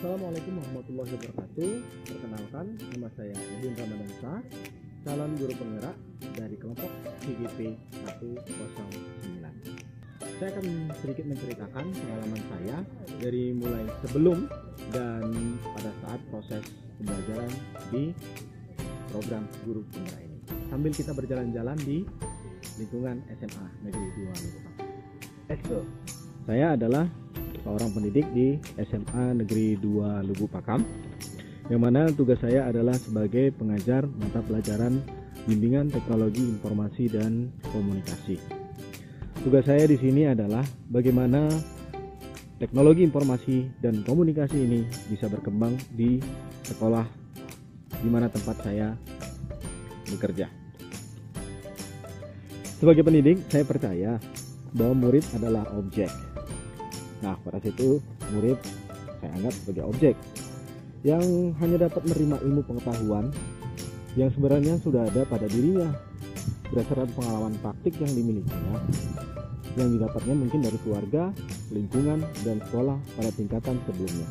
Assalamualaikum warahmatullahi wabarakatuh. Perkenalkan, nama saya Edwin Ramadansa, calon guru penggerak dari kelompok CGP 109. Saya akan sedikit menceritakan pengalaman saya dari mulai sebelum dan pada saat proses pembelajaran di program guru penggerak ini, sambil kita berjalan-jalan di lingkungan SMA Negeri 2 Lubu Pakam. Let's go. Saya adalah seorang pendidik di SMA Negeri 2 Lubu Pakam, yang mana tugas saya adalah sebagai pengajar mata pelajaran bimbingan teknologi informasi dan komunikasi. Tugas saya di sini adalah bagaimana teknologi informasi dan komunikasi ini bisa berkembang di sekolah di mana tempat saya bekerja. Sebagai pendidik, saya percaya bahwa murid adalah objek. Nah, pada situ murid saya anggap sebagai objek yang hanya dapat menerima ilmu pengetahuan yang sebenarnya sudah ada pada dirinya berdasarkan pengalaman praktik yang dimilikinya, yang didapatnya mungkin dari keluarga, lingkungan, dan sekolah pada tingkatan sebelumnya.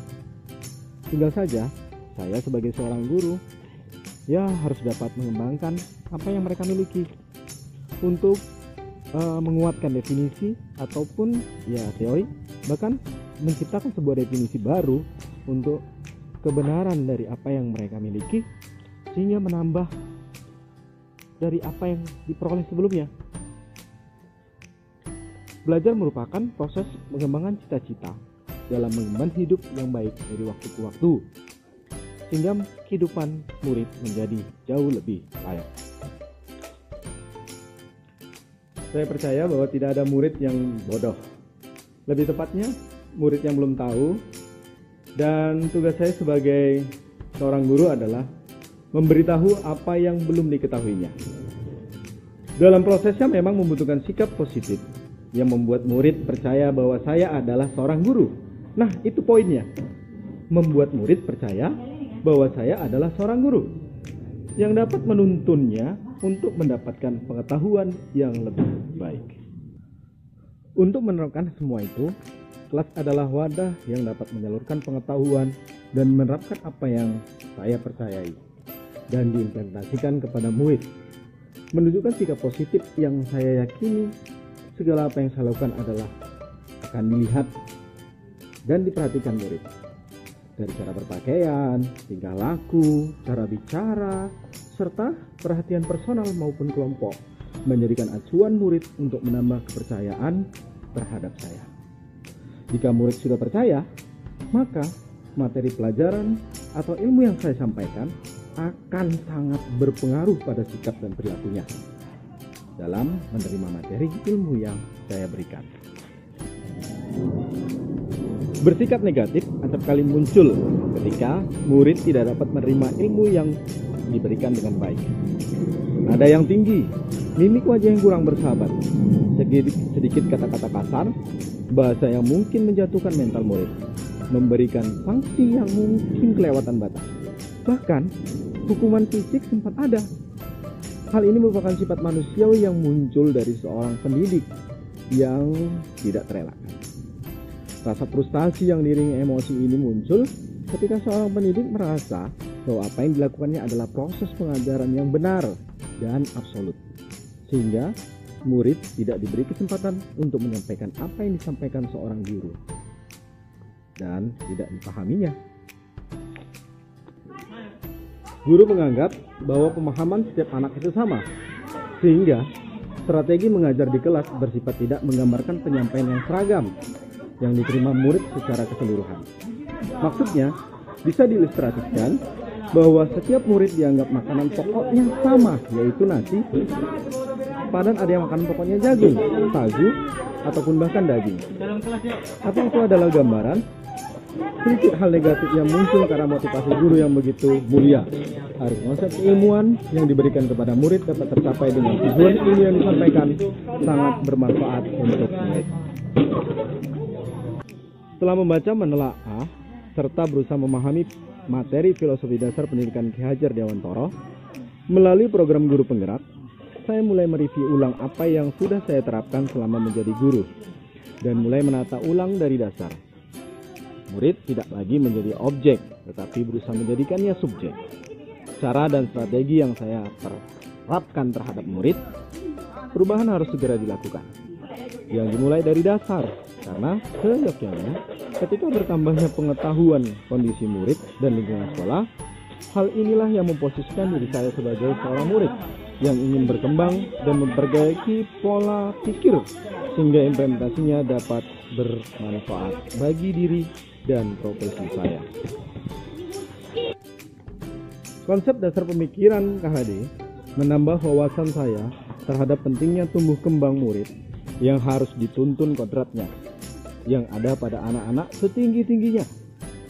Tinggal saja saya sebagai seorang guru ya harus dapat mengembangkan apa yang mereka miliki untuk menguatkan definisi ataupun ya teori, bahkan menciptakan sebuah definisi baru untuk kebenaran dari apa yang mereka miliki, sehingga menambah dari apa yang diperoleh sebelumnya. Belajar merupakan proses pengembangan cita-cita dalam mengemban hidup yang baik dari waktu ke waktu, sehingga kehidupan murid menjadi jauh lebih layak. Saya percaya bahwa tidak ada murid yang bodoh. Lebih tepatnya, murid yang belum tahu. Dan tugas saya sebagai seorang guru adalah memberitahu apa yang belum diketahuinya. Dalam prosesnya memang membutuhkan sikap positif yang membuat murid percaya bahwa saya adalah seorang guru. Nah, itu poinnya. Membuat murid percaya bahwa saya adalah seorang guru yang dapat menuntunnya untuk mendapatkan pengetahuan yang lebih baik. Untuk menerapkan semua itu, kelas adalah wadah yang dapat menyalurkan pengetahuan dan menerapkan apa yang saya percayai dan diimplementasikan kepada murid. Menunjukkan sikap positif yang saya yakini segala apa yang saya lakukan adalah akan dilihat dan diperhatikan murid. Dari cara berpakaian, tingkah laku, cara bicara, serta perhatian personal maupun kelompok, menjadikan acuan murid untuk menambah kepercayaan terhadap saya. Jika murid sudah percaya, maka materi pelajaran atau ilmu yang saya sampaikan akan sangat berpengaruh pada sikap dan perilakunya dalam menerima materi ilmu yang saya berikan. Bersikap negatif acap kali muncul ketika murid tidak dapat menerima ilmu yang diberikan dengan baik. Nada yang tinggi, mimik wajah yang kurang bersahabat, sedikit kata-kata kasar, bahasa yang mungkin menjatuhkan mental murid, memberikan sanksi yang mungkin kelewatan batas. Bahkan, hukuman fisik sempat ada. Hal ini merupakan sifat manusiawi yang muncul dari seorang pendidik yang tidak terelakkan. Rasa frustasi yang diiringi emosi ini muncul ketika seorang pendidik merasa bahwa apa yang dilakukannya adalah proses pengajaran yang benar dan absolut, sehingga murid tidak diberi kesempatan untuk menyampaikan apa yang disampaikan seorang guru dan tidak dipahaminya. Guru menganggap bahwa pemahaman setiap anak itu sama, sehingga strategi mengajar di kelas bersifat tidak menggambarkan penyampaian yang seragam yang diterima murid secara keseluruhan. Maksudnya, bisa diilustrasikan bahwa setiap murid dianggap makanan pokoknya sama, yaitu nasi, padahal ada yang makan pokoknya jagung, sagu, ataupun bahkan daging. Tapi itu adalah gambaran sedikit hal negatif yang muncul karena motivasi guru yang begitu mulia. Harus konsep keilmuan yang diberikan kepada murid dapat tercapai dengan tujuan ilmu yang disampaikan sangat bermanfaat untuk murid. Setelah membaca, menelaah, serta berusaha memahami materi filosofi dasar pendidikan Ki Hajar Dewantoro melalui program guru penggerak, saya mulai mereview ulang apa yang sudah saya terapkan selama menjadi guru dan mulai menata ulang dari dasar. Murid tidak lagi menjadi objek, tetapi berusaha menjadikannya subjek. Cara dan strategi yang saya terapkan terhadap murid, perubahan harus segera dilakukan. Yang dimulai dari dasar, karena seyogyanya ketika bertambahnya pengetahuan kondisi murid dan lingkungan sekolah, hal inilah yang memposisikan diri saya sebagai seorang murid yang ingin berkembang dan memperbaiki pola pikir sehingga implementasinya dapat bermanfaat bagi diri dan profesi saya. Konsep dasar pemikiran KHD menambah wawasan saya terhadap pentingnya tumbuh kembang murid yang harus dituntun kodratnya yang ada pada anak-anak setinggi-tingginya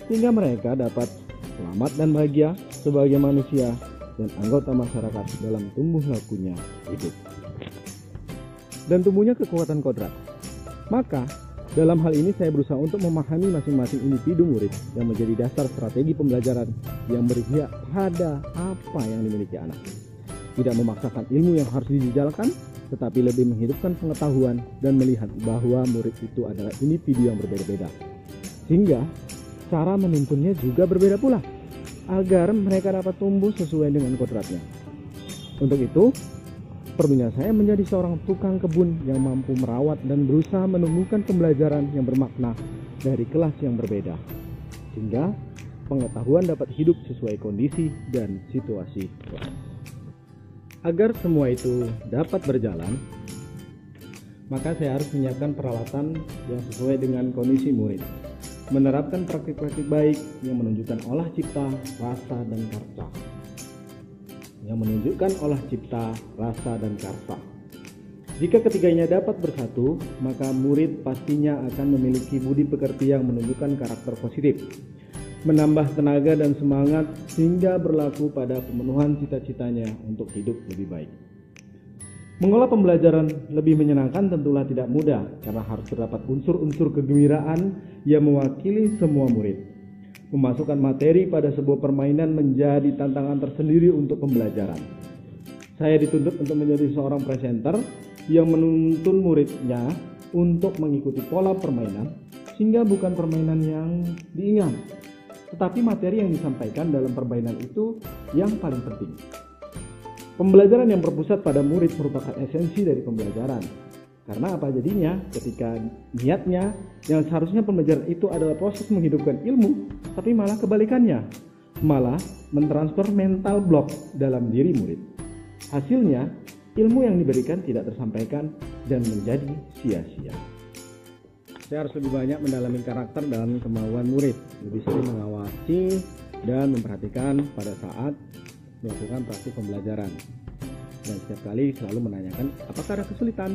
sehingga mereka dapat selamat dan bahagia sebagai manusia dan anggota masyarakat dalam tumbuh lakunya hidup dan tumbuhnya kekuatan kodrat. Maka dalam hal ini saya berusaha untuk memahami masing-masing individu murid yang menjadi dasar strategi pembelajaran yang berpihak pada apa yang dimiliki anak. Tidak memaksakan ilmu yang harus dijalankan, tetapi lebih menghidupkan pengetahuan dan melihat bahwa murid itu adalah individu yang berbeda-beda. Sehingga cara menuntunnya juga berbeda pula, agar mereka dapat tumbuh sesuai dengan kodratnya. Untuk itu, perlunya saya menjadi seorang tukang kebun yang mampu merawat dan berusaha menumbuhkan pembelajaran yang bermakna dari kelas yang berbeda, sehingga pengetahuan dapat hidup sesuai kondisi dan situasi kelas. Agar semua itu dapat berjalan, maka saya harus menyiapkan peralatan yang sesuai dengan kondisi murid, menerapkan praktik-praktik baik yang menunjukkan olah cipta, rasa, dan karsa. Jika ketiganya dapat bersatu, maka murid pastinya akan memiliki budi pekerti yang menunjukkan karakter positif, menambah tenaga dan semangat sehingga berlaku pada pemenuhan cita-citanya untuk hidup lebih baik. Mengolah pembelajaran lebih menyenangkan tentulah tidak mudah karena harus terdapat unsur-unsur kegembiraan yang mewakili semua murid. Memasukkan materi pada sebuah permainan menjadi tantangan tersendiri untuk pembelajaran. Saya dituntut untuk menjadi seorang presenter yang menuntun muridnya untuk mengikuti pola permainan sehingga bukan permainan yang diingat, tetapi materi yang disampaikan dalam permainan itu yang paling penting. Pembelajaran yang berpusat pada murid merupakan esensi dari pembelajaran. Karena apa jadinya ketika niatnya yang seharusnya pembelajaran itu adalah proses menghidupkan ilmu, tapi malah kebalikannya, malah mentransfer mental block dalam diri murid. Hasilnya, ilmu yang diberikan tidak tersampaikan dan menjadi sia-sia. Saya harus lebih banyak mendalami karakter dan kemauan murid, lebih sering mengawasi dan memperhatikan pada saat melakukan praktik pembelajaran. Dan setiap kali selalu menanyakan apakah ada kesulitan.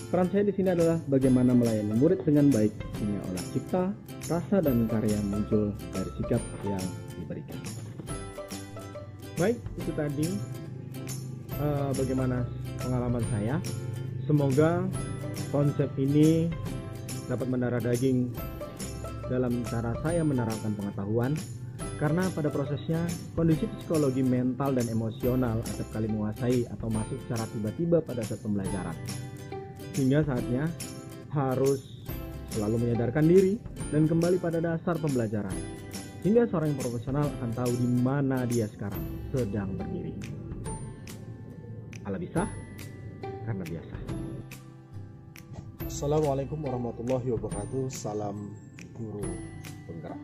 Peran saya di sini adalah bagaimana melayani murid dengan baik sehingga olah cipta, rasa dan karya muncul dari sikap yang diberikan. Baik, itu tadi bagaimana pengalaman saya. Semoga konsep ini dapat mendarah daging dalam cara saya menerapkan pengetahuan, karena pada prosesnya kondisi psikologi mental dan emosional acap kali menguasai atau masuk secara tiba-tiba pada saat pembelajaran, sehingga saatnya harus selalu menyadarkan diri dan kembali pada dasar pembelajaran, sehingga seorang yang profesional akan tahu di mana dia sekarang sedang berdiri. Ala bisa karena biasa. Assalamualaikum warahmatullahi wabarakatuh. Salam guru penggerak.